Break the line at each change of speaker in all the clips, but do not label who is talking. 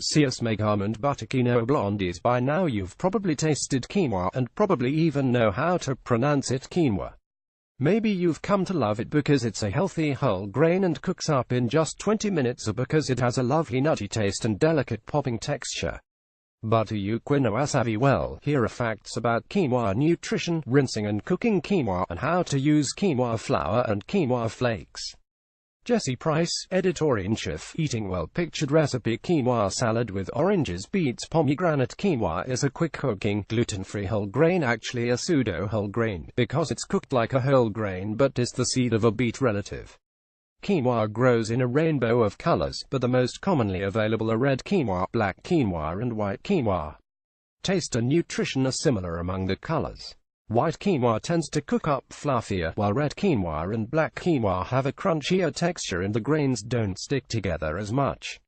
See us make almond butter quinoa blondies. By now you've probably tasted quinoa, and probably even know how to pronounce it quinoa. Maybe you've come to love it because it's a healthy whole grain and cooks up in just 20 minutes, or because it has a lovely nutty taste and delicate popping texture. But are you quinoa savvy? Well, here are facts about quinoa nutrition, rinsing and cooking quinoa, and how to use quinoa flour and quinoa flakes. Jesse Price, Editor-in-Chief. Eating well. Pictured recipe: quinoa salad with oranges, beets, pomegranate. Quinoa is a quick-cooking, gluten-free whole grain, actually a pseudo-whole grain, because it's cooked like a whole grain but is the seed of a beet relative. Quinoa grows in a rainbow of colors, but the most commonly available are red quinoa, black quinoa and white quinoa. Taste and nutrition are similar among the colors. White quinoa tends to cook up fluffier, while red quinoa and black quinoa have a crunchier texture and the grains don't stick together as much.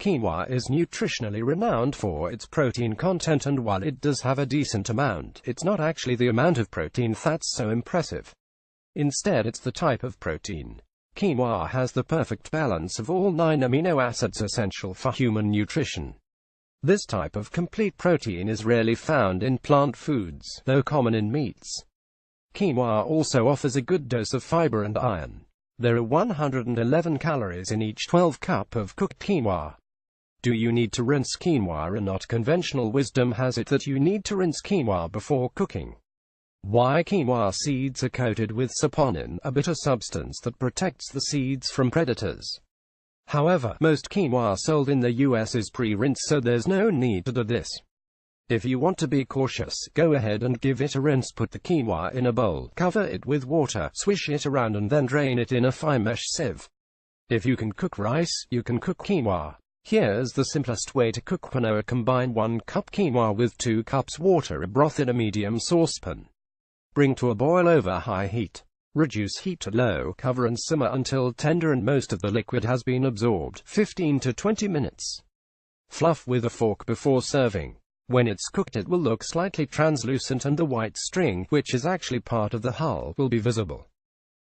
Quinoa is nutritionally renowned for its protein content, and while it does have a decent amount, it's not actually the amount of protein that's so impressive. Instead, it's the type of protein. Quinoa has the perfect balance of all 9 amino acids essential for human nutrition. This type of complete protein is rarely found in plant foods, though common in meats. Quinoa also offers a good dose of fiber and iron. There are 111 calories in each 12 cup of cooked quinoa. Do you need to rinse quinoa or not? Conventional wisdom has it that you need to rinse quinoa before cooking. Why? Quinoa seeds are coated with saponin, a bitter substance that protects the seeds from predators. However, most quinoa sold in the US is pre-rinsed, so there's no need to do this. If you want to be cautious, go ahead and give it a rinse. Put the quinoa in a bowl, cover it with water, swish it around and then drain it in a fine mesh sieve. If you can cook rice, you can cook quinoa. Here's the simplest way to cook quinoa. Combine 1 cup quinoa with 2 cups water, a broth in a medium saucepan. Bring to a boil over high heat. Reduce heat to low, cover and simmer until tender and most of the liquid has been absorbed, 15 to 20 minutes. Fluff with a fork before serving. When it's cooked, it will look slightly translucent and the white string, which is actually part of the hull, will be visible.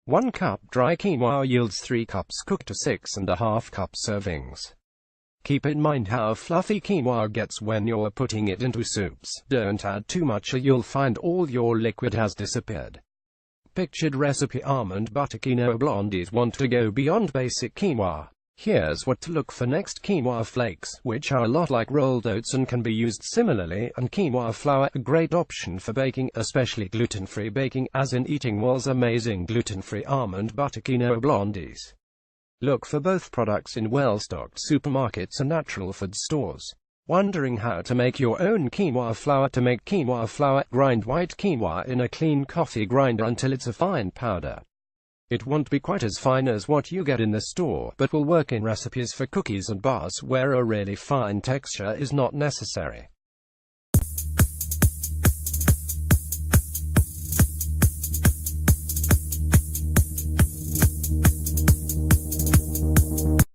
1 cup dry quinoa yields 3 cups cooked to 6.5 cup servings. Keep in mind how fluffy quinoa gets when you're putting it into soups. Don't add too much or you'll find all your liquid has disappeared. Pictured recipe: almond butter quinoa blondies. Want to go beyond basic quinoa? Here's what to look for next: quinoa flakes, which are a lot like rolled oats and can be used similarly, and quinoa flour, a great option for baking, especially gluten-free baking, as in eating well's amazing gluten-free almond butter quinoa blondies. Look for both products in well-stocked supermarkets and natural food stores. Wondering how to make your own quinoa flour? To make quinoa flour, grind white quinoa in a clean coffee grinder until it's a fine powder. It won't be quite as fine as what you get in the store, but will work in recipes for cookies and bars where a really fine texture is not necessary.